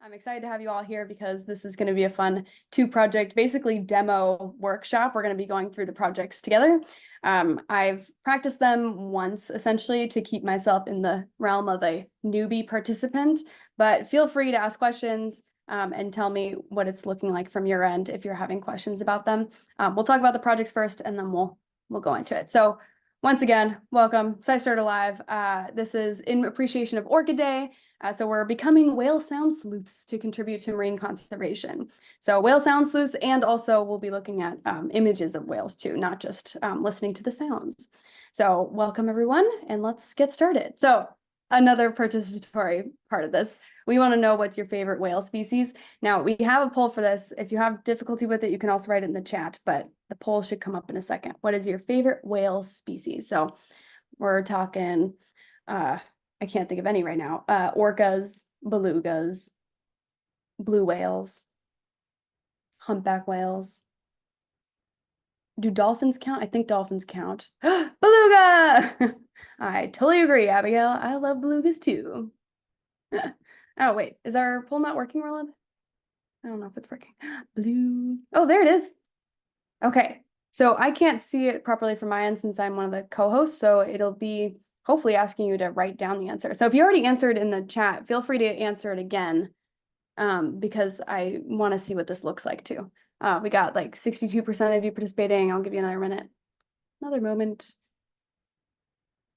I'm excited to have you all here because this is going to be a fun two-project, basically demo workshop. We're going to be going through the projects together. I've practiced them once, essentially, to keep myself in the realm of a newbie participant, but feel free to ask questions and tell me what it's looking like from your end if you're having questions about them. We'll talk about the projects first, and then we'll go into it. So once again, welcome, SciStarter Live. This is in appreciation of Orca Day. So we're becoming whale sound sleuths to contribute to marine conservation. So whale sound sleuths, and also we'll be looking at images of whales too, not just listening to the sounds. So welcome everyone, and let's get started. So another participatory part of this, we want to know what's your favorite whale species. Now we have a poll for this. If you have difficulty with it, you can also write it in the chat, but the poll should come up in a second. What is your favorite whale species? So we're talking, I can't think of any right now. Orcas, belugas, blue whales, humpback whales. Do dolphins count? I think dolphins count. Beluga! I totally agree, Abigail. I love belugas too. Oh, wait. Is our poll not working, Roland? I don't know if it's working. Blue. Oh, there it is. Okay. So I can't see it properly from my end since I'm one of the co-hosts. So it'll be hopefully asking you to write down the answer. So if you already answered in the chat, feel free to answer it again because I want to see what this looks like too. We got like 62% of you participating. I'll give you another minute. Another moment.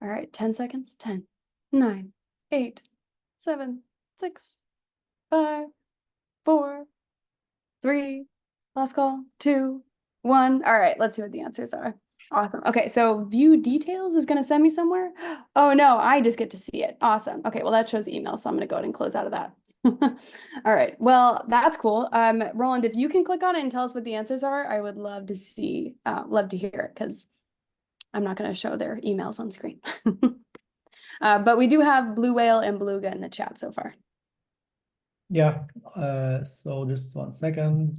All right, 10 seconds. 10, 9, 8, 7, 6, 5, 4, 3, last call, 2, 1. All right, let's see what the answers are. Awesome. Okay, so view details is going to send me somewhere. Oh no, I just get to see it. Awesome. Okay, well that shows email, so I'm going to go ahead and close out of that. All right, well, that's cool. Roland, if you can click on it and tell us what the answers are, I would love to see, love to hear it, because I'm not going to show their emails on screen. But we do have blue whale and beluga in the chat so far. Yeah, so just 1 second.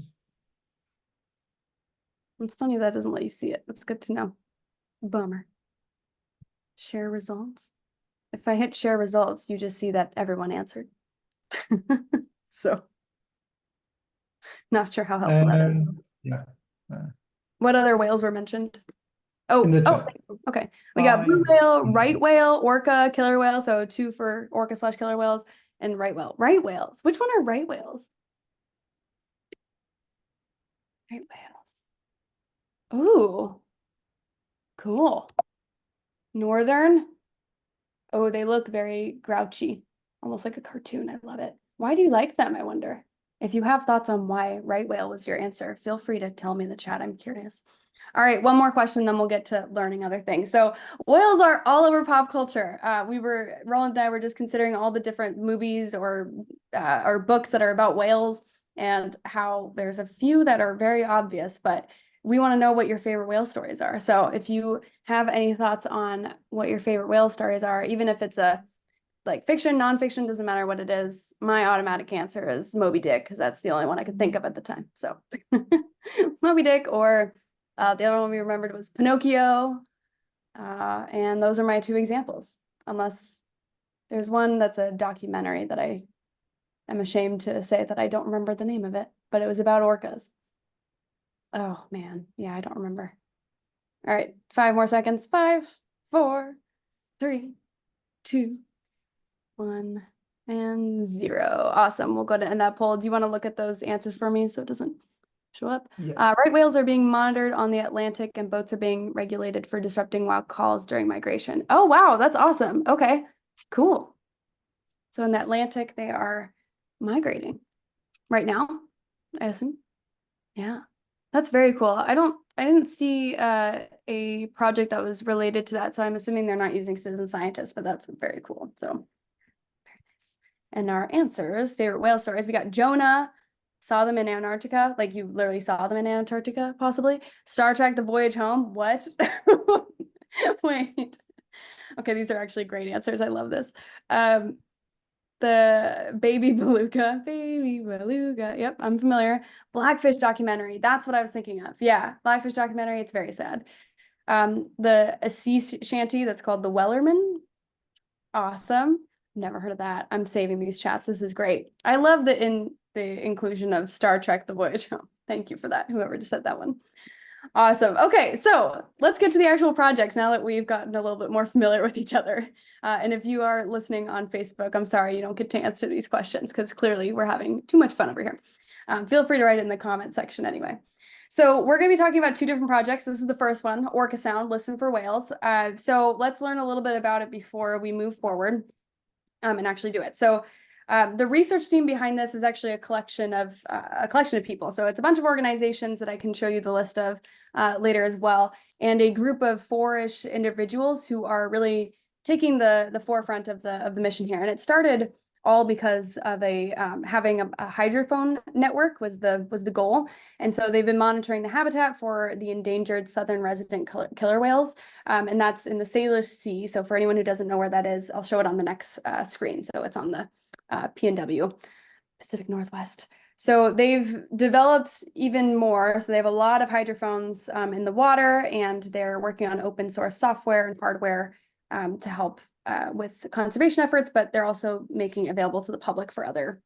It's funny that doesn't let you see it. That's good to know. Bummer. Share results. If I hit share results, you just see that everyone answered. So, not sure how helpful that is. Yeah. What other whales were mentioned? Oh, in the chat. Okay. We got blue whale, right whale, orca, killer whale. So 2 for orca/killer whales, and right whale. Right whales. Which one are right whales? Right whales. Ooh, cool. Northern. Oh, they look very grouchy, almost like a cartoon. I love it. Why do you like them, I wonder? If you have thoughts on why right whale was your answer, feel free to tell me in the chat. I'm curious. All right, one more question, then we'll get to learning other things. So whales are all over pop culture. Roland and I were just considering all the different movies or books that are about whales and how there's a few that are very obvious, but we want to know what your favorite whale stories are. So if you have any thoughts on what your favorite whale stories are, even if it's a like fiction, nonfiction, doesn't matter what it is, my automatic answer is Moby Dick, because that's the only one I could think of at the time. So Moby Dick, or the other one we remembered was Pinocchio. And those are my 2 examples, unless there's one that's a documentary that I am ashamed to say that I don't remember the name of it, but it was about orcas. Oh man, yeah, I don't remember. All right, 5 more seconds. 5, 4, 3, 2, 1, and 0. Awesome. We'll go to end that poll. Do you want to look at those answers for me so it doesn't show up? Yes. Right whales are being monitored on the Atlantic, and boats are being regulated for disrupting wild calls during migration. Oh, wow. That's awesome. Okay, cool. So in the Atlantic, they are migrating right now, I assume. Yeah, that's very cool. I didn't see a project that was related to that, so I'm assuming they're not using citizen scientists, but that's very cool. So very nice. And our answers, favorite whale stories, we got Jonah, saw them in Antarctica, like you literally saw them in Antarctica, possibly. Star Trek: The Voyage Home, what? Wait. Okay, these are actually great answers. I love this. The baby beluga. Yep, I'm familiar. Blackfish documentary. That's what I was thinking of. Yeah, Blackfish documentary. It's very sad. A sea shanty that's called the Wellerman. Awesome. Never heard of that. I'm saving these chats. This is great. I love the inclusion of Star Trek: The Voyage Home. Thank you for that, whoever just said that one. Awesome. Okay, so let's get to the actual projects now that we've gotten a little bit more familiar with each other. And if you are listening on Facebook, I'm sorry you don't get to answer these questions because clearly we're having too much fun over here. Feel free to write it in the comment section anyway. So we're going to be talking about 2 different projects. This is the first one, Orca Sound, Listen for Whales. So let's learn a little bit about it before we move forward and actually do it. So the research team behind this is actually a collection of people. So it's a bunch of organizations that I can show you the list of later as well, and a group of 4-ish individuals who are really taking the forefront of the mission here. And it started all because of having a hydrophone network was the goal. And so they've been monitoring the habitat for the endangered southern resident killer whales, and that's in the Salish Sea. So for anyone who doesn't know where that is, I'll show it on the next screen. So it's on the PNW, Pacific Northwest. So they've developed even more. So they have a lot of hydrophones in the water, and they're working on open source software and hardware to help with conservation efforts, but they're also making available to the public for other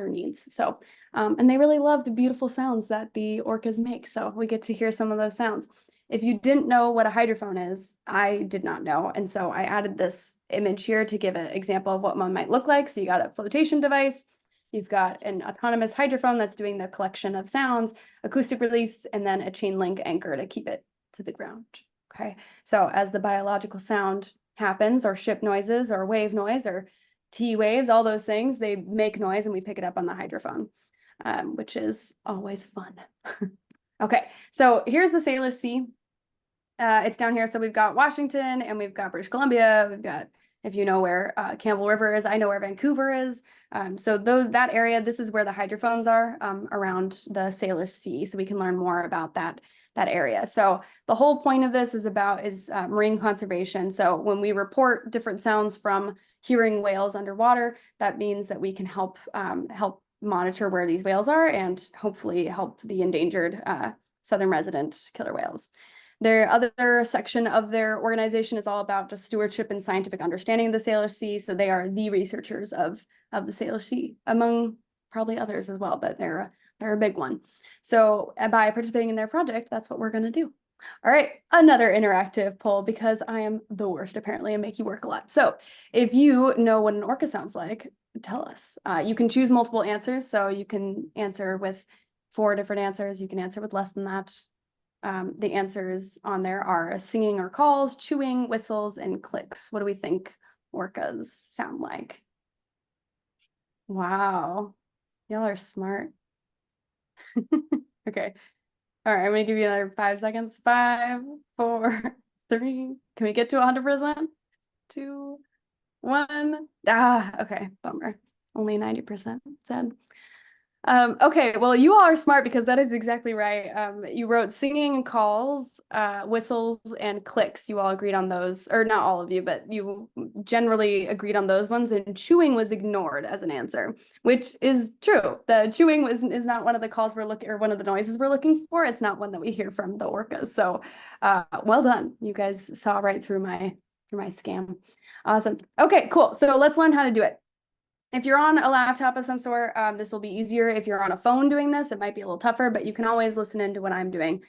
needs. So, and they really love the beautiful sounds that the orcas make. So we get to hear some of those sounds. If you didn't know what a hydrophone is, I did not know. And so I added this image here to give an example of what one might look like. So you got a flotation device, you've got an autonomous hydrophone that's doing the collection of sounds, acoustic release, and then a chain link anchor to keep it to the ground. Okay, so as the biological sound happens, or ship noises, or wave noise, or T waves, all those things, they make noise and we pick it up on the hydrophone, which is always fun. Okay, so here's the Salish Sea. It's down here. So we've got Washington and we've got British Columbia. We've got, if you know where Campbell River is, I know where Vancouver is. So that area, this is where the hydrophones are around the Salish Sea. So we can learn more about that area. So the whole point of this is marine conservation. So when we report different sounds from hearing whales underwater, that means that we can help monitor where these whales are and hopefully help the endangered southern resident killer whales. Their other section of their organization is all about just stewardship and scientific understanding of the Salish Sea. So they are the researchers of the Salish Sea, among probably others as well, but they're a big one. So by participating in their project, that's what we're going to do. All right, another interactive poll, because I am the worst apparently and make you work a lot. So if you know what an orca sounds like, tell us. You can choose multiple answers. So you can answer with 4 different answers. You can answer with less than that. The answers on there are singing or calls, chewing, whistles, and clicks. What do we think orcas sound like? Wow, y'all are smart. Okay. All right, I'm gonna give you another 5 seconds. 5, 4, 3. Can we get to 100%? 2, 1. Okay, bummer. Only 90% said. Okay, well, you all are smart because that is exactly right. You wrote singing and calls, whistles, and clicks. You all agreed on those, or not all of you, but you generally agreed on those ones, and chewing was ignored as an answer, which is true. The chewing is not one of the calls we're looking, or one of the noises we're looking for. It's not one that we hear from the orcas. So, well done. You guys saw right through my scam. Awesome. Okay, cool. So let's learn how to do it. If you're on a laptop of some sort, this will be easier. If you're on a phone doing this, it might be a little tougher, but you can always listen into what I'm doing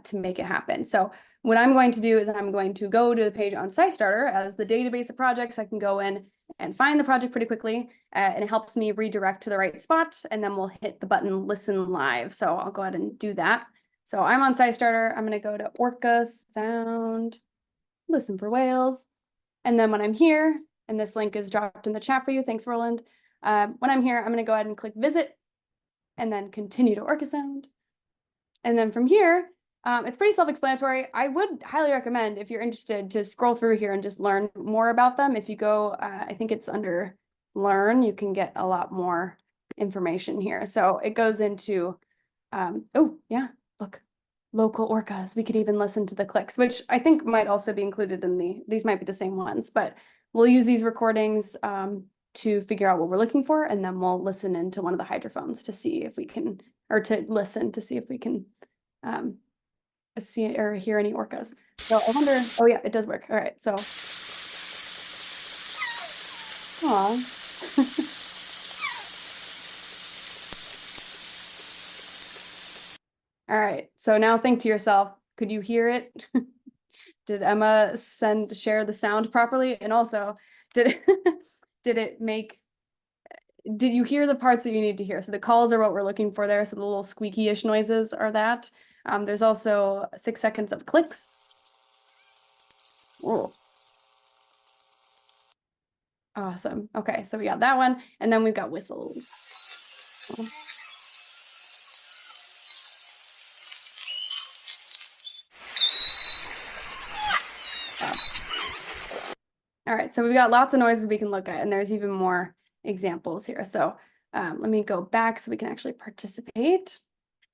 to make it happen. So what I'm going to do is I'm going to go to the page on SciStarter as the database of projects. I can go in and find the project pretty quickly, and it helps me redirect to the right spot, and then we'll hit the button Listen Live. So I'll go ahead and do that. So I'm on SciStarter. I'm going to go to Orca Sound, Listen for Whales. And then when I'm here, and this link is dropped in the chat for you. Thanks, Roland. When I'm here, I'm going to go ahead and click visit and then continue to Orca Sound. And then from here, it's pretty self-explanatory. I would highly recommend, if you're interested, to scroll through here and just learn more about them. If you go, I think it's under learn, you can get a lot more information here. So it goes into, oh yeah, look, local orcas. We could even listen to the clicks, which I think might also be included in these might be the same ones, but we'll use these recordings to figure out what we're looking for, and then we'll listen into one of the hydrophones to see if we can, or to listen to see if we can see or hear any orcas. So I wonder, oh yeah, it does work. All right, so, Aw. All right, so now think to yourself, could you hear it? Did Emma share the sound properly? And also, did did you hear the parts that you need to hear? So the calls are what we're looking for there. So the little squeaky-ish noises are that. There's also 6 seconds of clicks. Whoa. Awesome. Okay, so we got that one, and then we've got whistles. All right, so we've got lots of noises we can look at, and there's even more examples here. So let me go back so we can actually participate.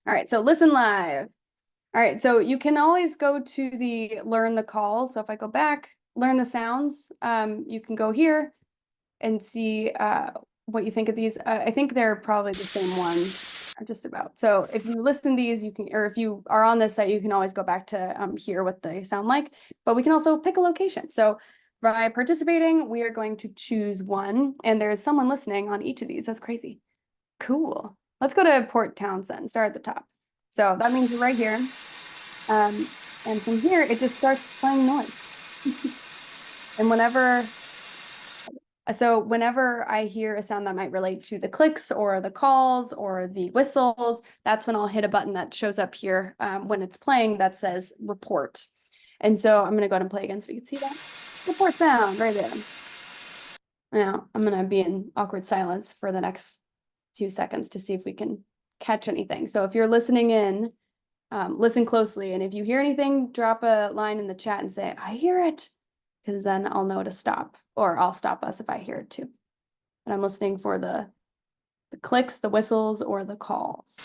All right, so listen live. All right, so you can always go to the learn the calls. So if I go back, learn the sounds, you can go here and see what you think of these. I think they're probably the same one, just about. So if you listen to these, you can, or if you are on this site, you can always go back to hear what they sound like. But we can also pick a location. So by participating, we are going to choose one, and there's someone listening on each of these. That's crazy. Cool. Let's go to Port Townsend, start at the top. So that means you're right here. And from here, it just starts playing noise. And whenever I hear a sound that might relate to the clicks or the calls or the whistles, that's when I'll hit a button that shows up here when it's playing that says report. And so I'm going to go ahead and play again so we can see that. Report sound right there. Now I'm going to be in awkward silence for the next few seconds to see if we can catch anything. So if you're listening in, listen closely. And if you hear anything, drop a line in the chat and say, I hear it, because then I'll know to stop, or I'll stop us if I hear it too. And I'm listening for the clicks, the whistles, or the calls.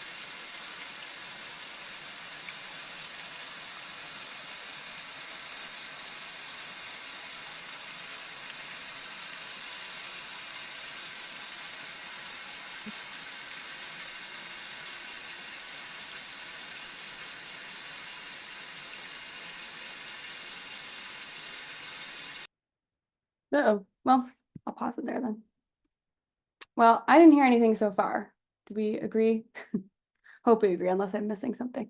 Uh-oh, well, I'll pause it there then. Well, I didn't hear anything so far. Do we agree? Hope we agree, unless I'm missing something.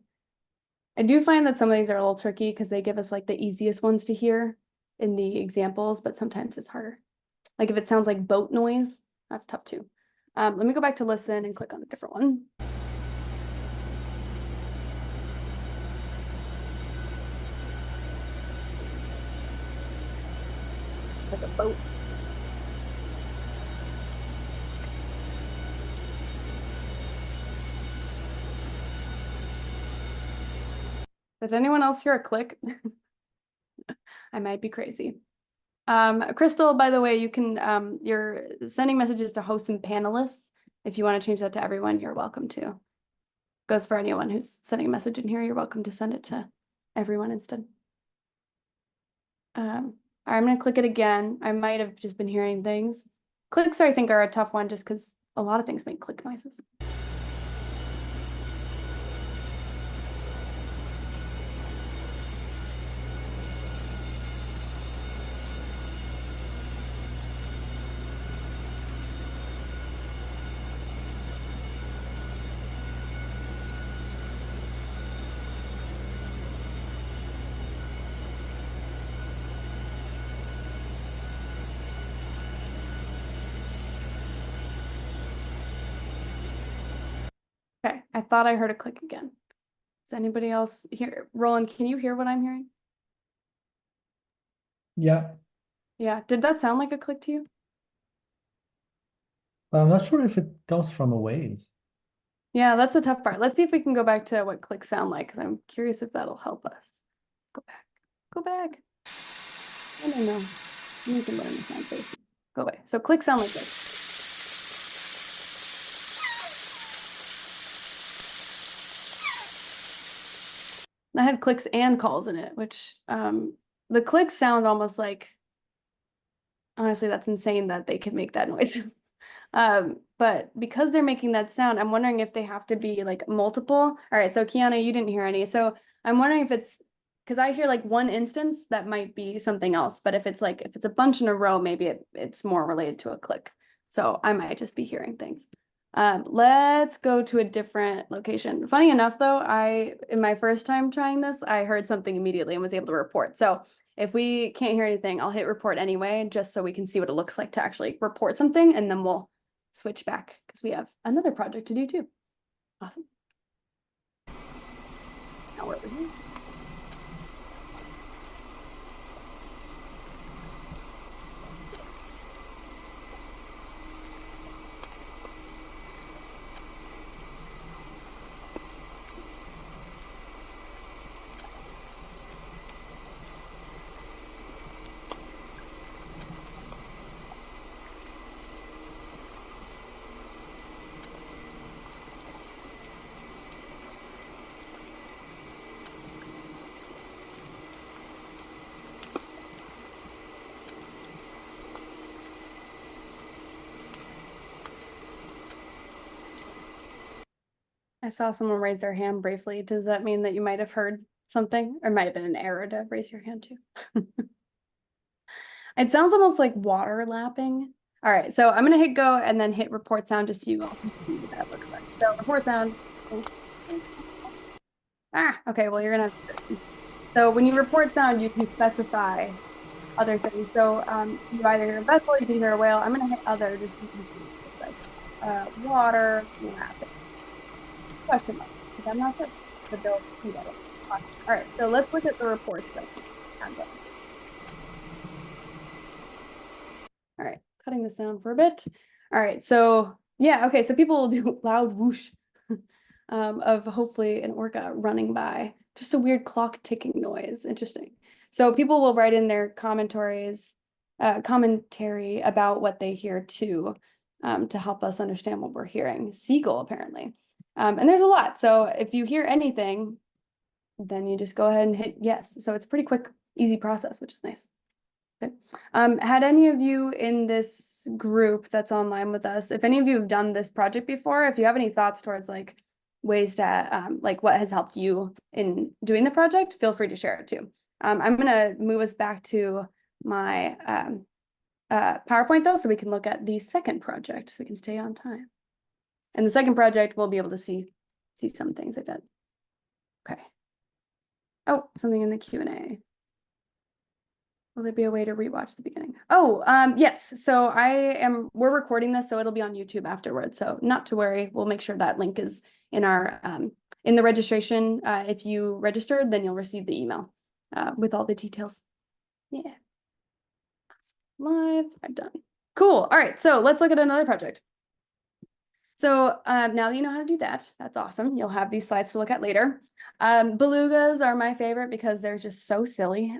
I do find that some of these are a little tricky because they give us like the easiest ones to hear in the examples, but sometimes it's harder. Like if it sounds like boat noise, that's tough too. Let me go back to listen and click on a different one. Like a boat. Did anyone else hear a click? I might be crazy. Crystal, by the way, you can, you're sending messages to hosts and panelists. If you want to change that to everyone, you're welcome to. Goes for anyone who's sending a message in here, you're welcome to send it to everyone instead. I'm going to click it again. I might have just been hearing things. Clicks, I think, are a tough one just because a lot of things make click noises. Okay, I thought I heard a click again. Does anybody else hear? Roland, can you hear what I'm hearing? Yeah, Yeah, did that sound like a click to you? but I'm not sure if it comes from a wave. Yeah, that's the tough part. Let's see if we can go back to what clicks sound like, because I'm curious if that'll help us. Go back. Go back. No. You can learn the sound first. Go away. So clicks sound like this. I had clicks and calls in it, which the clicks sound almost like, honestly, that's insane that they could make that noise. But because they're making that sound, I'm wondering if they have to be like multiple. All right, so Kiana, you didn't hear any. So I'm wondering if it's because I hear like one instance, that might be something else. But if it's a bunch in a row, maybe it's more related to a click. So I might just be hearing things. Let's go to a different location. Funny enough, though, in my first time trying this, I heard something immediately and was able to report. So if we can't hear anything, I'll hit report anyway, just so we can see what it looks like to actually report something, and then we'll switch back because we have another project to do too. Awesome. Now we're over here. I saw someone raise their hand briefly. Does that mean that you might have heard something? Or it might have been an error to raise your hand too. It sounds almost like water lapping. All right, so I'm gonna hit go and then hit report sound just so you all can see what that looks like. So report sound. Okay, well, you're gonna have to. So when you report sound, you can specify other things. So you either hear a vessel, you can hear a whale. I'm gonna hit other just so you can see what it looks like. Water lapping. Question mark, because I'm not sure the bill see that. All right, so let's look at the reports then. All right, cutting this down for a bit. All right, so yeah, okay, so people will do loud whoosh of hopefully an orca running by. Just a weird clock ticking noise. Interesting. So people will write in their commentary about what they hear too, to help us understand what we're hearing. Seagull, apparently. And there's a lot. So if you hear anything, then you just go ahead and hit yes. So it's a pretty quick, easy process, which is nice. Okay. Had any of you in this group that's online with us, if any of you have done this project before, if you have any thoughts towards like ways to like what has helped you in doing the project, feel free to share it too. I'm gonna move us back to my PowerPoint though, so we can look at the second project so we can stay on time. And the second project, we'll be able to see some things, I bet. Okay. Oh, something in the Q&A. Will there be a way to rewatch the beginning? Oh, yes. So we're recording this, so it'll be on YouTube afterwards. So not to worry. We'll make sure that link is in our in the registration. If you registered, then you'll receive the email with all the details. Yeah. Live. I'm done. Cool. All right. So let's look at another project. So now that you know how to do that, that's awesome. You'll have these slides to look at later. Belugas are my favorite because they're just so silly.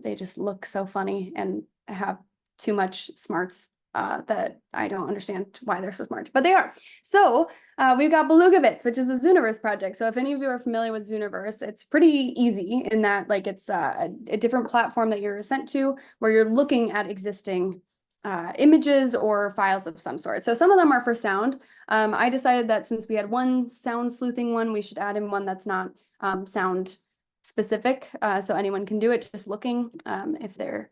They just look so funny and have too much smarts that I don't understand why they're so smart, but they are. So we've got Beluga Bits, which is a Zooniverse project. So if any of you are familiar with Zooniverse, it's pretty easy in that like it's a different platform that you're sent to where you're looking at existing images or files of some sort. So some of them are for sound. I decided that since we had one sound sleuthing one, we should add in one that's not sound specific. So anyone can do it just looking if their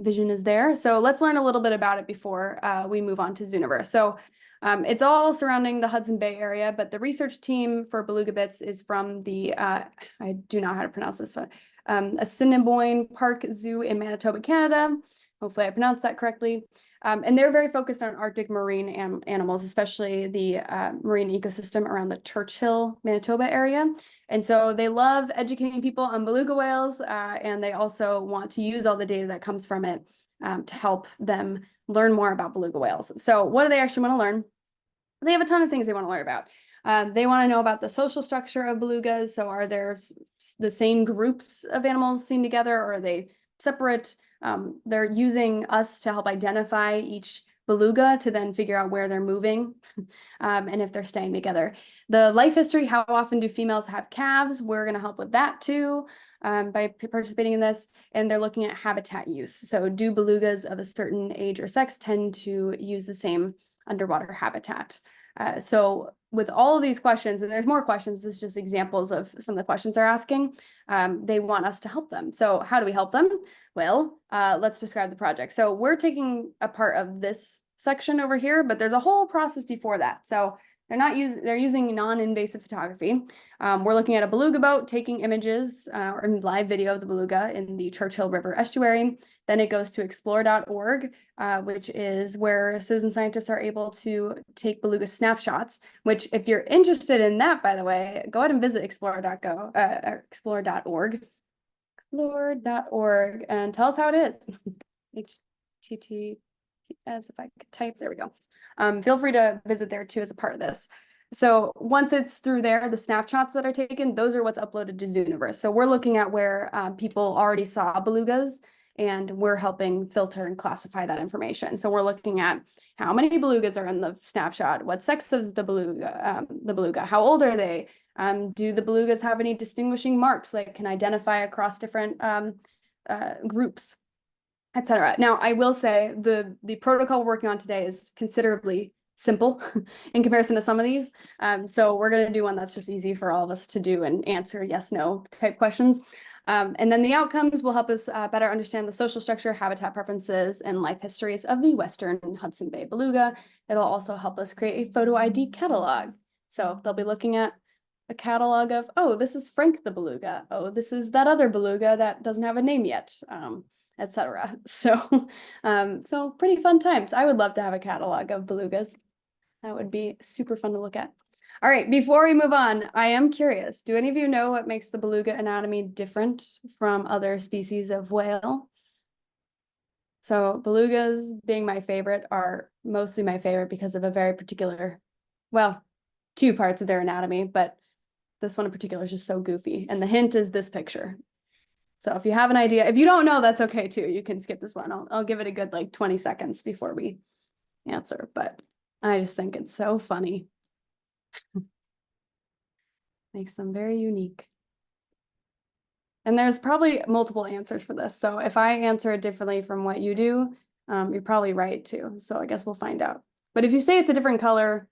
vision is there. So let's learn a little bit about it before we move on to Zooniverse. So it's all surrounding the Hudson Bay area, but the research team for Beluga Bits is from the, I do not know how to pronounce this one, Assiniboine Park Zoo in Manitoba, Canada. Hopefully I pronounced that correctly. And they're very focused on Arctic marine animals, especially the marine ecosystem around the Churchill, Manitoba area. And so they love educating people on beluga whales, and they also want to use all the data that comes from it to help them learn more about beluga whales. So what do they actually want to learn? They have a ton of things they want to learn about. They want to know about the social structure of belugas. So are there the same groups of animals seen together, or are they separate? They're using us to help identify each beluga to then figure out where they're moving and if they're staying together. The life history, how often do females have calves? We're going to help with that too by participating in this. And they're looking at habitat use. So do belugas of a certain age or sex tend to use the same underwater habitat? So with all of these questions, and there's more questions, this is just examples of some of the questions they're asking, they want us to help them. So how do we help them? Well, let's describe the project. So we're taking a part of this section over here, but there's a whole process before that. So they're using non-invasive photography. We're looking at a beluga boat taking images or live video of the beluga in the Churchill River estuary. Then it goes to explore.org, which is where citizen scientists are able to take beluga snapshots, which if you're interested in that, by the way, go ahead and visit explore.org and tell us how it is. HTTPS, if I could type, there we go. Feel free to visit there too as a part of this. So once it's through there, the snapshots that are taken, those are what's uploaded to Zooniverse. So we're looking at where people already saw belugas, and we're helping filter and classify that information. So we're looking at how many belugas are in the snapshot, what sex is the beluga, how old are they, do the belugas have any distinguishing marks that can identify across different groups, etc. Now, I will say the protocol we're working on today is considerably simple in comparison to some of these. So we're going to do one that's just easy for all of us to do and answer yes, no type questions. And then the outcomes will help us better understand the social structure, habitat preferences, and life histories of the Western Hudson Bay beluga. It'll also help us create a photo ID catalog. So they'll be looking at a catalog of, oh, this is Frank the beluga. Oh, this is that other beluga that doesn't have a name yet, etc. So, so pretty fun times. I would love to have a catalog of belugas. That would be super fun to look at. All right, before we move on, I am curious. Do any of you know what makes the beluga anatomy different from other species of whale? So belugas, being my favorite, are mostly my favorite because of a very particular, well, two parts of their anatomy, but this one in particular is just so goofy. And the hint is this picture. So if you have an idea, if you don't know, that's okay too. You can skip this one. I'll give it a good like 20 seconds before we answer, but I just think it's so funny. Makes them very unique. And there's probably multiple answers for this. So if I answer it differently from what you do, you're probably right too. So I guess we'll find out. But if you say it's a different color,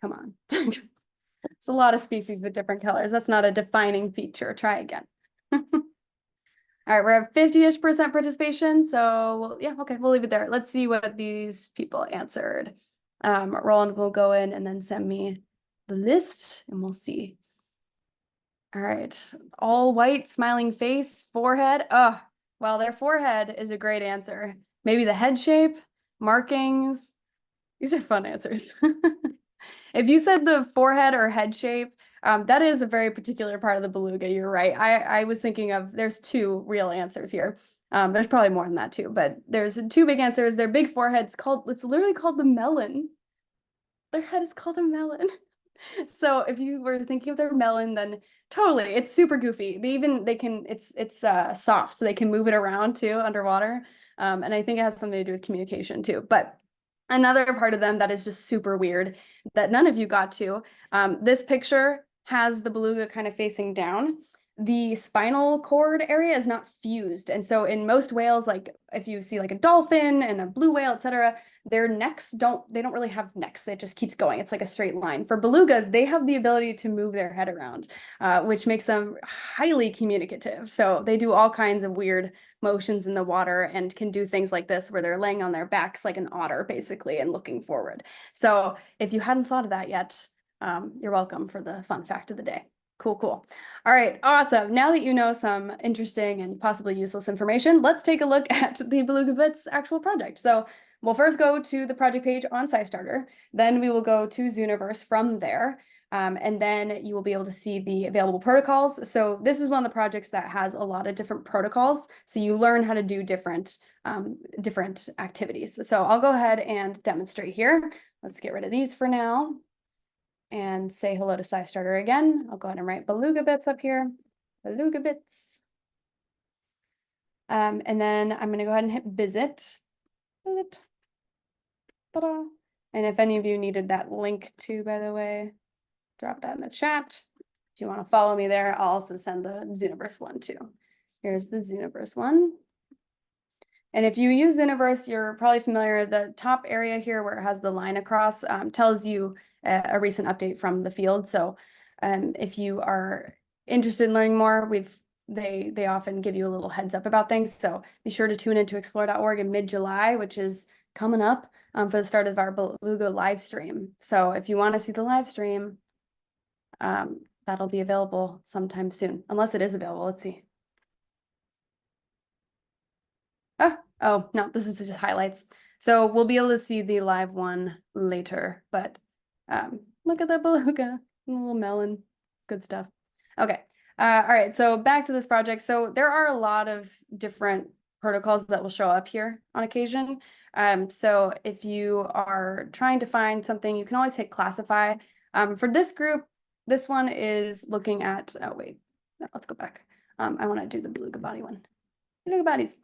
come on. It's a lot of species with different colors. That's not a defining feature. Try again. All right, we're at 50-ish% participation. So yeah, okay, we'll leave it there. Let's see what these people answered. Roland will go in and then send me the list and we'll see. All right, all white, smiling face, forehead. Oh, well, their forehead is a great answer. Maybe the head shape, markings. These are fun answers. If you said the forehead or head shape, that is a very particular part of the beluga. You're right. I was thinking of, there's two real answers here. There's probably more than that too, but there's two big answers. Their big forehead's called, it's literally called the melon. Their head is called a melon. So if you were thinking of their melon, then totally, it's super goofy. It's soft, so they can move it around too underwater. And I think it has something to do with communication too. But another part of them that is just super weird that none of you got to, this picture has the beluga kind of facing down. The spinal cord area is not fused. And so in most whales, like if you see like a dolphin and a blue whale, etc., their necks don't really have necks. It just keeps going. It's like a straight line. For belugas, they have the ability to move their head around, which makes them highly communicative. So they do all kinds of weird motions in the water and can do things like this where they're laying on their backs like an otter basically and looking forward. So if you hadn't thought of that yet, you're welcome for the fun fact of the day. Cool, cool. All right, awesome. Now that you know some interesting and possibly useless information, let's take a look at the Beluga Bits actual project. So we'll first go to the project page on SciStarter, then we will go to Zooniverse from there, and then you will be able to see the available protocols. So this is one of the projects that has a lot of different protocols, so you learn how to do different activities. So I'll go ahead and demonstrate here. Let's get rid of these for now and say hello to SciStarter again. I'll go ahead and write Beluga Bits up here. Beluga Bits. And then I'm going to go ahead and hit visit. Visit. Ta-da. And if any of you needed that link too, by the way, drop that in the chat. If you want to follow me there, I'll also send the Zooniverse one too. Here's the Zooniverse one. And if you use Universe, you're probably familiar. The top area here where it has the line across tells you a recent update from the field. So if you are interested in learning more, they often give you a little heads up about things. So be sure to tune into explore.org in mid-July, which is coming up for the start of our Beluga live stream. So if you want to see the live stream, that'll be available sometime soon, unless it is available. Let's see. Oh, no, this is just highlights. So we'll be able to see the live one later, but look at that beluga, little melon, good stuff. Okay, all right, so back to this project. So there are a lot of different protocols that will show up here on occasion. So if you are trying to find something, you can always hit classify. For this group, this one is looking at, oh wait, no, let's go back. I want to do the beluga body one. Beluga bodies.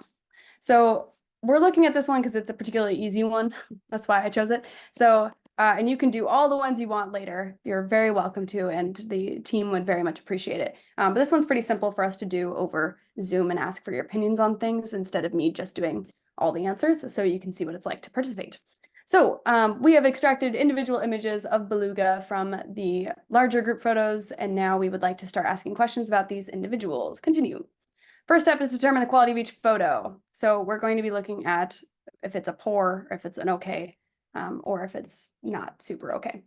So we're looking at this one because it's a particularly easy one. That's why I chose it. So, and you can do all the ones you want later. You're very welcome to, and the team would very much appreciate it. But this one's pretty simple for us to do over Zoom and ask for your opinions on things instead of me just doing all the answers, so you can see what it's like to participate. So we have extracted individual images of beluga from the larger group photos, and now we would like to start asking questions about these individuals. Continue. First step is determine the quality of each photo. So we're going to be looking at if it's a poor, or if it's an okay, or if it's not super okay.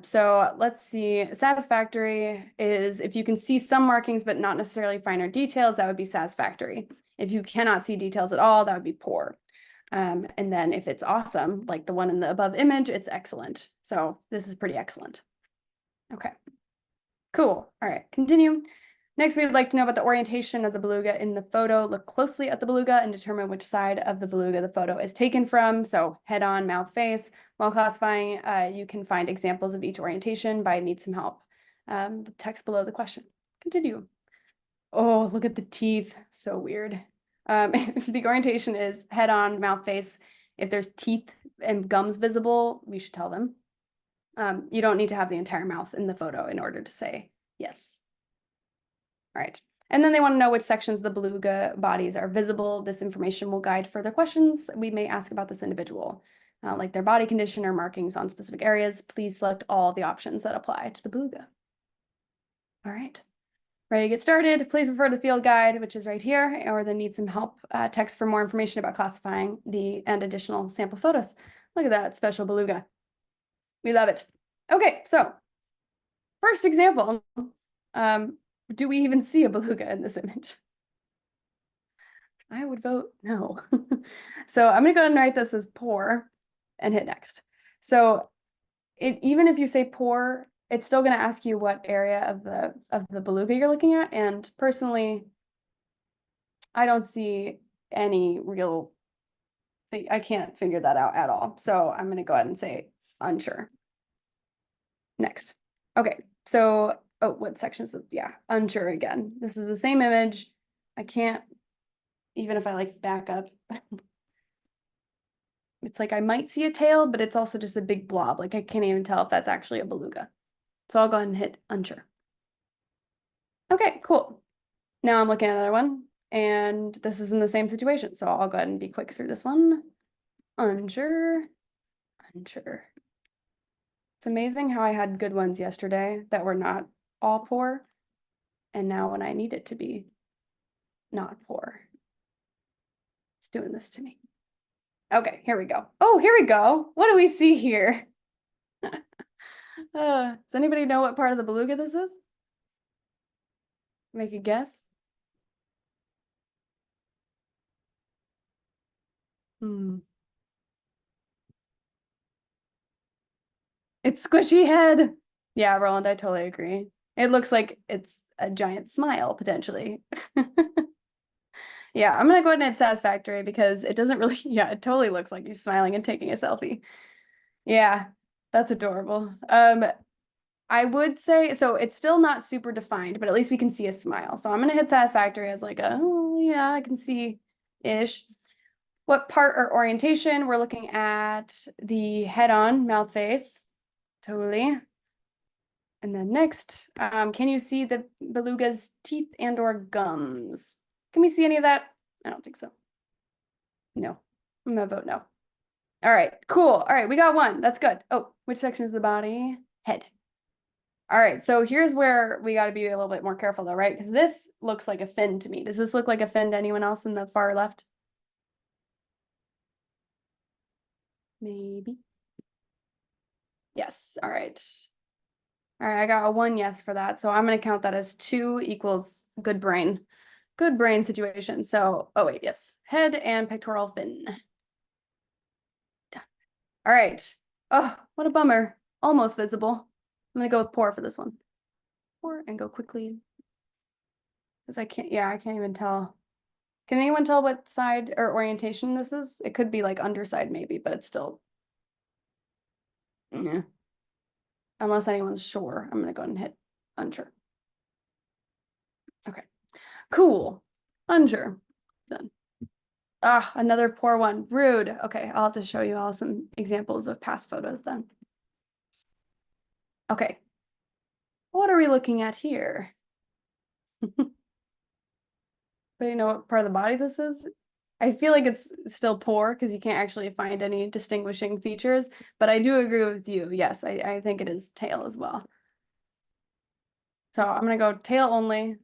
So let's see, satisfactory is if you can see some markings but not necessarily finer details, that would be satisfactory. If you cannot see details at all, that would be poor. And then if it's awesome, like the one in the above image, it's excellent. So this is pretty excellent. Okay, cool. All right, continue. Next, we would like to know about the orientation of the beluga in the photo. Look closely at the beluga and determine which side of the beluga the photo is taken from. So head on, mouth, face. While classifying, you can find examples of each orientation by need some help. The text below the question. Continue. Oh, look at the teeth. So weird. If the orientation is head on, mouth, face, if there's teeth and gums visible, we should tell them. You don't need to have the entire mouth in the photo in order to say yes. All right. And then they want to know which sections of the beluga bodies are visible. This information will guide further questions we may ask about this individual, like their body condition or markings on specific areas. Please select all the options that apply to the beluga. All right. Ready to get started? Please refer to the field guide, which is right here, or then need some help text for more information about classifying and additional sample photos. Look at that special beluga. We love it. Okay, so first example. Do we even see a beluga in this image? I would vote no. So I'm gonna go ahead and write this as poor and hit next. So even if you say poor, it's still gonna ask you what area of the beluga you're looking at. And personally, I don't see any real, I can't figure that out at all. So I'm gonna go ahead and say unsure. Next. Okay, so oh, what sections of, yeah, unsure again. This is the same image. I can't, even if I like back up, it's like I might see a tail, but it's also just a big blob. Like I can't even tell if that's actually a beluga. So I'll go ahead and hit unsure. Okay, cool. Now I'm looking at another one, and this is in the same situation. So I'll go ahead and be quick through this one. Unsure, unsure. It's amazing how I had good ones yesterday that were not all poor. And now when I need it to be not poor, it's doing this to me. Okay, here we go. Oh, here we go. What do we see here? Does anybody know what part of the beluga this is? Make a guess. It's squishy head. Yeah, Roland, I totally agree. It looks like it's a giant smile, potentially. Yeah, I'm gonna go ahead and hit satisfactory because it doesn't really, yeah, it totally looks like he's smiling and taking a selfie. Yeah, that's adorable. I would say, so it's still not super defined, but at least we can see a smile. So I'm gonna hit satisfactory as like a, oh yeah, I can see-ish. What part or orientation? We're looking at the head-on, mouth face. Totally. And then next, can you see the beluga's teeth and or gums? Can we see any of that? I don't think so. No, I'm gonna vote no. All right, cool. All right, we got one. That's good. Oh, which section is the body? Head. All right, so here's where we got to be a little bit more careful though, right? Because this looks like a fin to me. Does this look like a fin to anyone else in the far left? Maybe. Yes, all right. All right, I got a 1 yes for that. So I'm gonna count that as 2 equals good brain. Good brain situation. So, oh wait, yes. Head and pectoral fin. Done. All right. Oh, what a bummer. Almost visible. I'm gonna go with poor for this one. Poor and go quickly. Because I can't, yeah, I can't even tell. Can anyone tell what side or orientation this is? It could be like underside maybe, but it's still, yeah. Unless anyone's sure, I'm gonna go ahead and hit unsure. Okay, cool. Unsure, done. Ah, another poor one, rude. Okay, I'll have to show you all some examples of past photos then. Okay, what are we looking at here? But you know what part of the body this is? I feel like it's still poor because you can't actually find any distinguishing features, but I do agree with you. Yes, I think it is tail as well. So I'm gonna go tail only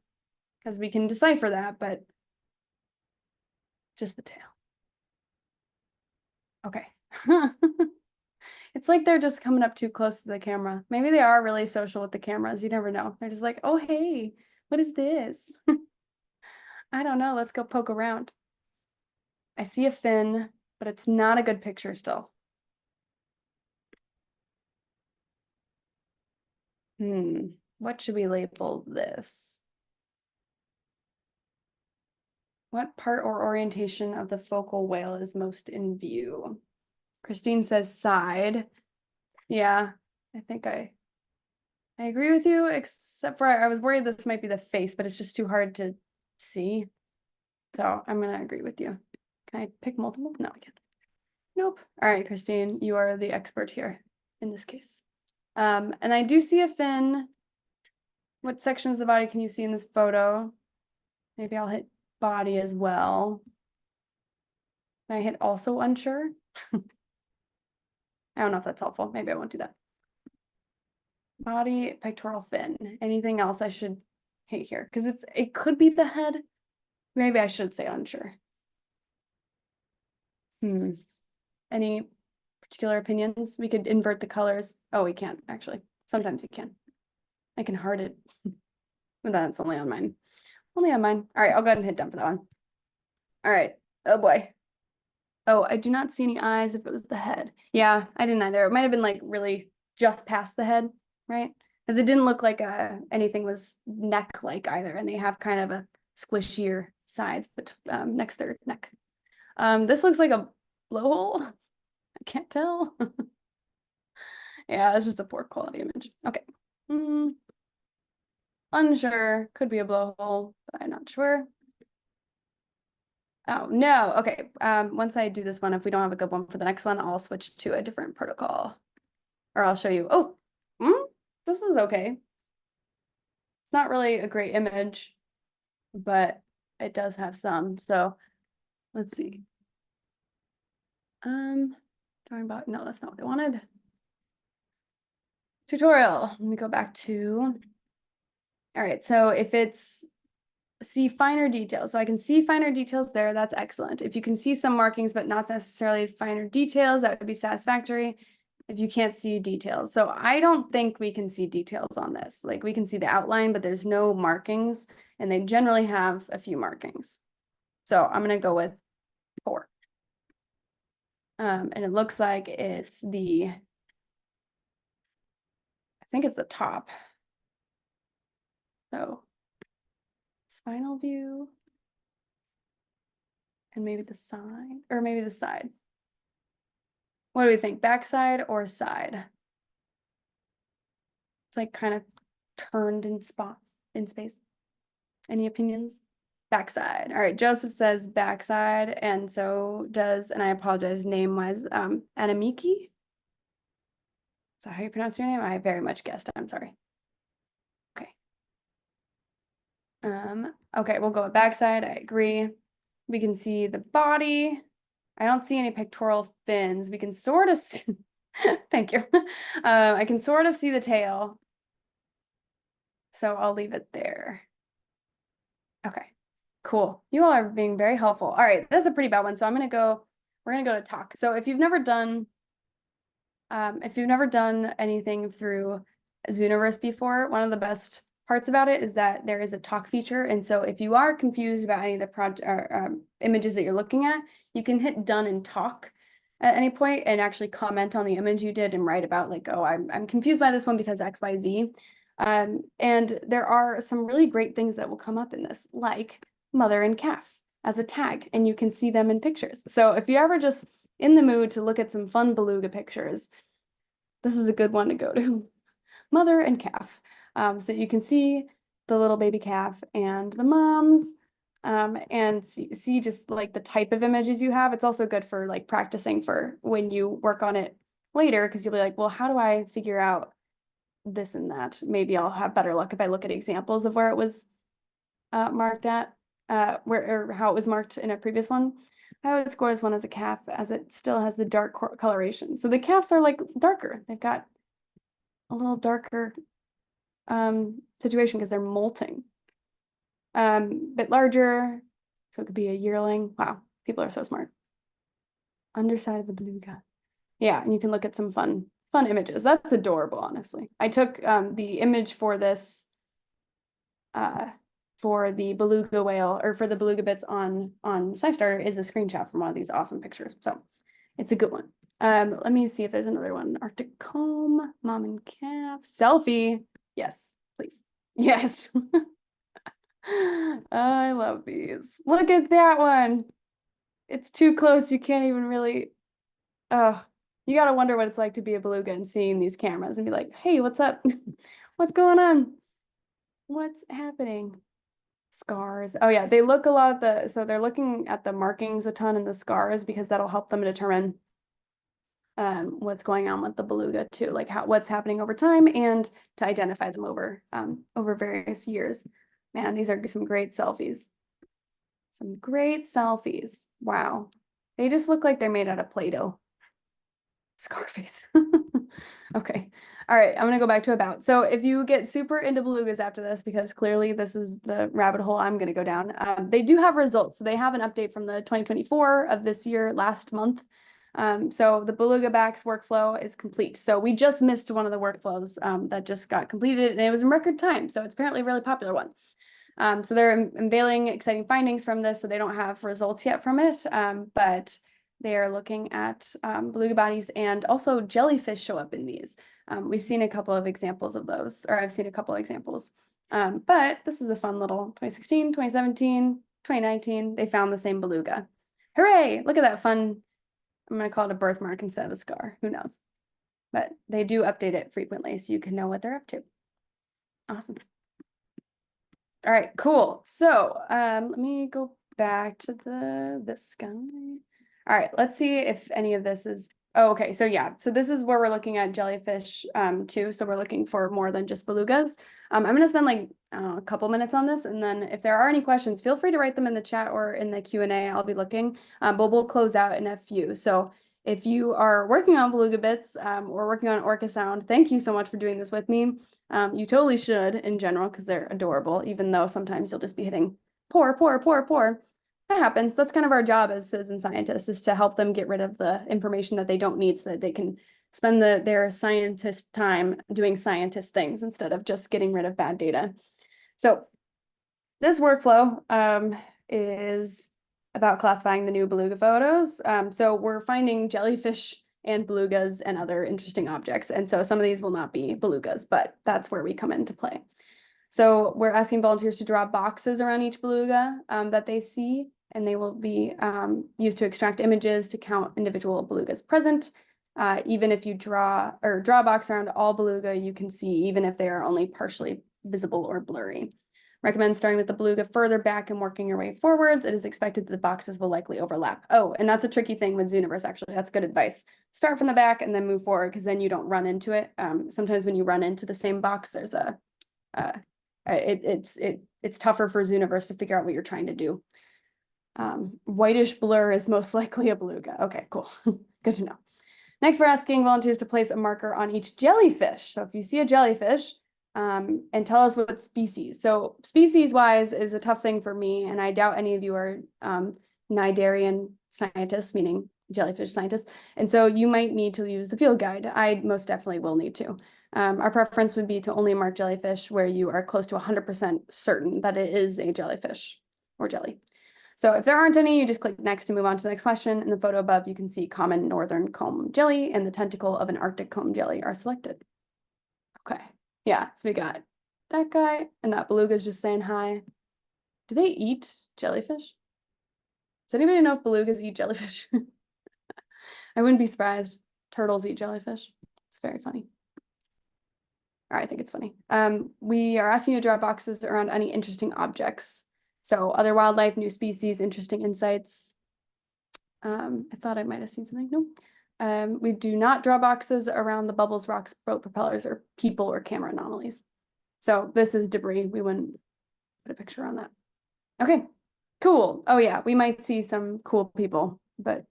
because we can decipher that, but just the tail. Okay. It's like they're just coming up too close to the camera. Maybe they are really social with the cameras. You never know. They're just like, oh, hey, what is this? I don't know. Let's go poke around. I see a fin, but it's not a good picture still. What should we label this? What part or orientation of the focal whale is most in view? Christine says side. Yeah, I think I agree with you, except for I was worried this might be the face, but it's just too hard to see. So I'm gonna agree with you. Can I pick multiple? No, I can't. Nope. All right, Christine, you are the expert here in this case. And I do see a fin. What sections of the body can you see in this photo? Maybe I'll hit body as well. Can I hit also unsure? I don't know if that's helpful. Maybe I won't do that. Body, pectoral fin. Anything else I should hit here? Because it could be the head. Maybe I should say unsure. Any particular opinions? We could invert the colors. Oh, we can't actually. Sometimes you can. I can heart it. But that's only on mine. Only on mine. All right, I'll go ahead and hit done for that one. All right. Oh boy. Oh, I do not see any eyes if it was the head. Yeah, I didn't either. It might have been like really just past the head, right? Because it didn't look like anything was neck-like either, and they have kind of a squishier sides, but next to their neck. This looks like a blowhole. I can't tell. Yeah, it's just a poor quality image. Okay. Unsure. Could be a blowhole, but I'm not sure. Oh, no. Okay. Once I do this one, if we don't have a good one for the next one, I'll switch to a different protocol. Or I'll show you. Oh, this is okay. It's not really a great image, but it does have some. So let's see. Talking about, no, that's not what I wanted. Tutorial. Let me go back to, all right. So if it's see finer details, so I can see finer details there, that's excellent. If you can see some markings, but not necessarily finer details, that would be satisfactory. If you can't see details. So I don't think we can see details on this. Like we can see the outline, but there's no markings, and they generally have a few markings. So I'm gonna go with 4. And it looks like it's I think it's the top. So spinal view. And maybe the side, or maybe the side. What do we think, backside or side? It's like kind of turned in space. Any opinions? Backside. All right, Joseph says backside, and so does, and I apologize, name was Anamiki. Is that how you pronounce your name? I very much guessed. I'm sorry. Okay. Okay, we'll go with backside. I agree. We can see the body. I don't see any pectoral fins. We can sort of see, thank you. I can sort of see the tail. So I'll leave it there. Okay, cool. You all are being very helpful. All right, that's a pretty bad one. So we're gonna go to talk. So if you've never done anything through Zooniverse before, one of the best parts about it is that there is a talk feature. And so if you are confused about any of the project or images that you're looking at, you can hit done and talk at any point and actually comment on the image you did and write about like, oh, I'm confused by this one because X, Y, Z. And there are some really great things that will come up in this, like mother and calf as a tag, and you can see them in pictures. So if you're ever just in the mood to look at some fun beluga pictures, this is a good one to go to. Mother and calf. So you can see the little baby calf and the moms, and see just like the type of images you have. It's also good for like practicing for when you work on it later, because you'll be like, well, how do I figure out this and that? Maybe I'll have better luck if I look at examples of where it was marked at, or how it was marked in a previous one. I would score this one as a calf as it still has the dark coloration. So the calves are like darker. They've got a little darker situation because they're molting. Bit larger, so it could be a yearling. Wow, people are so smart. Underside of the beluga. Yeah, and you can look at some fun images. That's adorable, honestly. I took the image for this for the beluga whale, or for the beluga bits on SciStarter, is a screenshot from one of these awesome pictures. So it's a good one. Let me see if there's another one. Arctic comb, mom and calf, selfie. Yes, please. Yes. I love these. Look at that one. It's too close. You can't even really. Oh, you gotta wonder what it's like to be a beluga and seeing these cameras and be like, hey, what's up? What's going on? What's happening? Scars. Oh yeah, they look a lot at so they're looking at the markings a ton and the scars because that'll help them determine what's going on with the beluga too, like what's happening over time, and to identify them over various years. Man, these are some great selfies. Some great selfies. Wow. They just look like they're made out of Play-Doh. Scarface. Okay. All right. I'm going to go back to about. So if you get super into belugas after this, because clearly this is the rabbit hole I'm going to go down, they do have results. So they have an update from the 2024 of this year, last month. So the beluga backs workflow is complete. So we just missed one of the workflows that just got completed, and it was in record time. So it's apparently a really popular one. So they're unveiling exciting findings from this. So they don't have results yet from it, but they are looking at beluga bodies, and also jellyfish show up in these. We've seen a couple of examples of those, or I've seen a couple of examples. But this is a fun little 2016, 2017, 2019, they found the same beluga. Hooray! Look at that fun. I'm going to call it a birthmark instead of a scar. Who knows? But they do update it frequently so you can know what they're up to. Awesome. All right, cool. So let me go back to this guy. All right, let's see if any of this is, oh, okay. So yeah, so this is where we're looking at jellyfish too. So we're looking for more than just belugas. I'm gonna spend like, I don't know, a couple minutes on this. And then if there are any questions, feel free to write them in the chat or in the Q&A. I'll be looking, but we'll close out in a few. So if you are working on beluga bits or working on Orca sound, thank you so much for doing this with me. You totally should in general, because they're adorable, even though sometimes you'll just be hitting pour. That happens. That's kind of our job as citizen scientists, is to help them get rid of the information that they don't need so that they can spend their scientist time doing scientist things instead of just getting rid of bad data. So this workflow is about classifying the new beluga photos. So we're finding jellyfish and belugas and other interesting objects. And so some of these will not be belugas, but that's where we come into play. So we're asking volunteers to draw boxes around each beluga that they see, and they will be used to extract images to count individual belugas present. Even if you draw a box around all beluga, you can see even if they are only partially visible or blurry. Recommend starting with the beluga further back and working your way forwards. It is expected that the boxes will likely overlap. Oh, and that's a tricky thing with Zooniverse, actually. That's good advice. Start from the back and then move forward, because then you don't run into it. Sometimes when you run into the same box, there's a, it's tougher for Zooniverse to figure out what you're trying to do. Whitish blur is most likely a beluga. Okay, cool. Good to know. Next, we're asking volunteers to place a marker on each jellyfish. So if you see a jellyfish, and tell us what species. So species-wise is a tough thing for me, and I doubt any of you are cnidarian scientists, meaning jellyfish scientists. And so you might need to use the field guide. I most definitely will need to. Our preference would be to only mark jellyfish where you are close to 100% certain that it is a jellyfish or jelly. So if there aren't any, you just click next to move on to the next question. In the photo above, you can see common northern comb jelly and the tentacle of an Arctic comb jelly are selected. Okay, yeah, so we got that guy and that beluga's just saying hi. Do they eat jellyfish? Does anybody know if belugas eat jellyfish? I wouldn't be surprised. Turtles eat jellyfish. It's very funny. Or I think it's funny. We are asking you to draw boxes around any interesting objects. So other wildlife, new species, interesting insights. I thought I might have seen something. No. We do not draw boxes around the bubbles, rocks, boat propellers, or people or camera anomalies. So this is debris. We wouldn't put a picture on that. Okay, cool. Oh yeah, we might see some cool people, but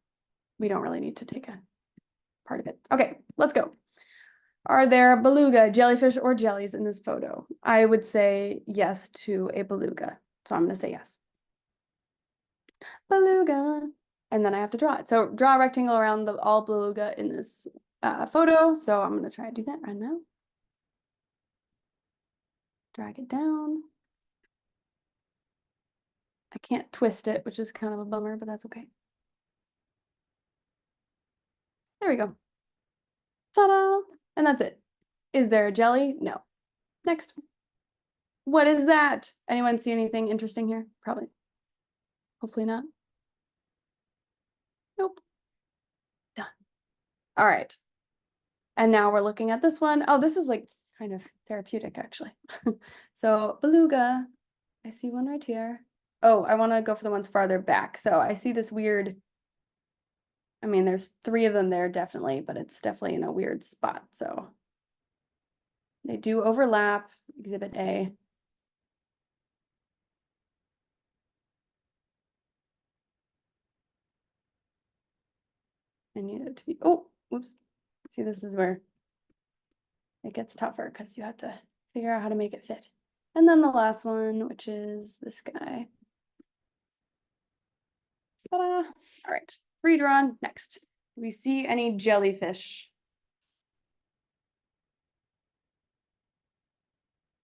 we don't really need to take a part of it. Okay, let's go. Are there beluga, jellyfish, or jellies in this photo? I would say yes to a beluga. So I'm going to say yes. Beluga. And then I have to draw it. So draw a rectangle around the all beluga in this photo. So I'm going to try to do that right now. Drag it down. I can't twist it, which is kind of a bummer, but that's okay. There we go. Ta-da! And that's it. Is there a jelly? No. Next. What is that? Anyone see anything interesting here? Probably. Hopefully not. Nope. Done. All right. And now we're looking at this one. Oh, this is like kind of therapeutic, actually. So beluga, I see one right here. Oh, I want to go for the ones farther back. So I see this weird, I mean, there's 3 of them there definitely, but it's definitely in a weird spot. So they do overlap, exhibit A. I need it to be, oh, whoops. See, this is where it gets tougher because you have to figure out how to make it fit. And then the last one, which is this guy. Ta-da! All right, redrawn. Next, do we see any jellyfish?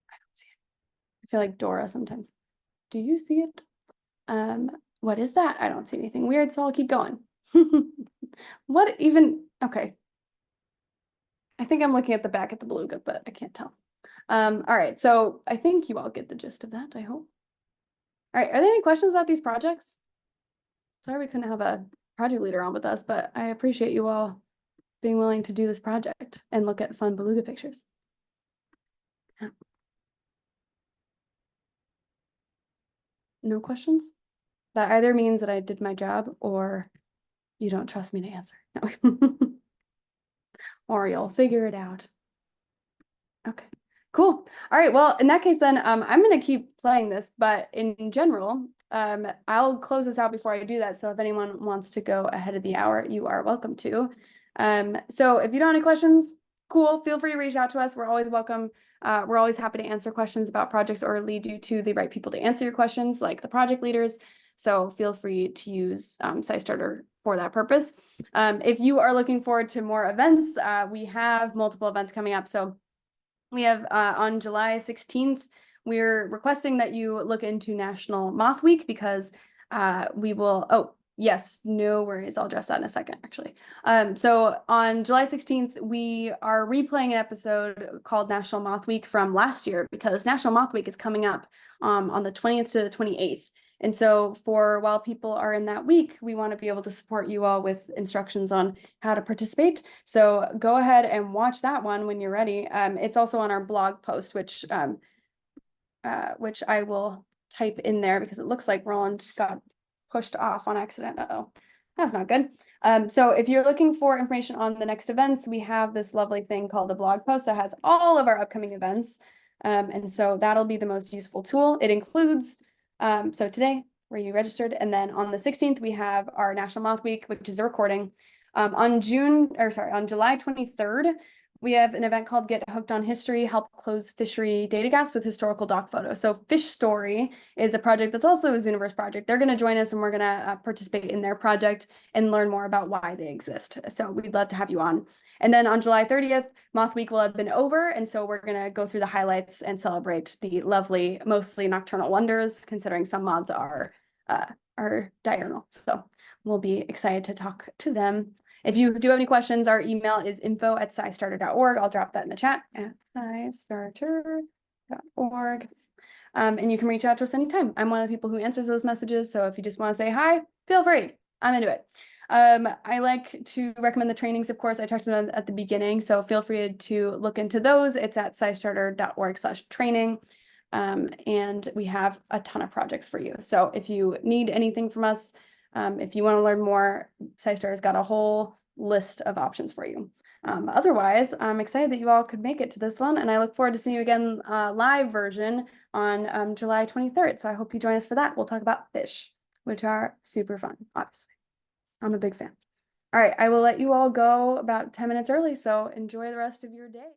I don't see it. I feel like Dora sometimes. Do you see it? What is that? I don't see anything weird, so I'll keep going. What even? Okay. I think I'm looking at the back at the beluga, but I can't tell. All right, so I think you all get the gist of that, I hope. All right, are there any questions about these projects? Sorry we couldn't have a project leader on with us, but I appreciate you all being willing to do this project and look at fun beluga pictures. Yeah. No questions? That either means that I did my job or you don't trust me to answer. No. Or you'll figure it out. Okay, cool. All right, well, in that case then, I'm gonna keep playing this, but in general, I'll close this out before I do that. So if anyone wants to go ahead of the hour, you are welcome to. So if you don't have any questions, cool, feel free to reach out to us. We're always welcome. We're always happy to answer questions about projects or lead you to the right people to answer your questions, like the project leaders. So feel free to use SciStarter for that purpose. If you are looking forward to more events, we have multiple events coming up. So we have on July 16th, we're requesting that you look into National Moth Week because we will, oh, yes, no worries. I'll address that in a second, actually. So on July 16th, we are replaying an episode called National Moth Week from last year because National Moth Week is coming up on the 20th to the 28th. And so while people are in that week, we want to be able to support you all with instructions on how to participate. So go ahead and watch that one when you're ready. It's also on our blog post, which I will type in there because it looks like Roland got pushed off on accident. Uh-oh, that's not good. So if you're looking for information on the next events, we have this lovely thing called the blog post that has all of our upcoming events. And so that'll be the most useful tool. It includes so today, where you registered. And then on the 16th, we have our National Moth Week, which is a recording. On July 23rd, we have an event called Get Hooked on History, Help Close Fishery Data Gaps with Historical Doc Photos. So Fish Story is a project that's also a Zooniverse project. They're going to join us and we're going to participate in their project and learn more about why they exist. So we'd love to have you on. And then on July 30th, Moth Week will have been over. And so we're going to go through the highlights and celebrate the lovely, mostly nocturnal wonders, considering some moths are diurnal. So we'll be excited to talk to them. If you do have any questions, our email is info@scistarter.org. I'll drop that in the chat at scistarter.org. And you can reach out to us anytime. I'm one of the people who answers those messages. So if you just want to say hi, feel free. I'm into it. I like to recommend the trainings, of course. I talked about them at the beginning, so feel free to look into those. It's at scistarter.org/training. And we have a ton of projects for you. So if you need anything from us, if you want to learn more, SciStarter's got a whole list of options for you. Otherwise, I'm excited that you all could make it to this one, and I look forward to seeing you again live version on July 23rd. So I hope you join us for that. We'll talk about fish, which are super fun, obviously. I'm a big fan. All right, I will let you all go about 10 minutes early, so enjoy the rest of your day.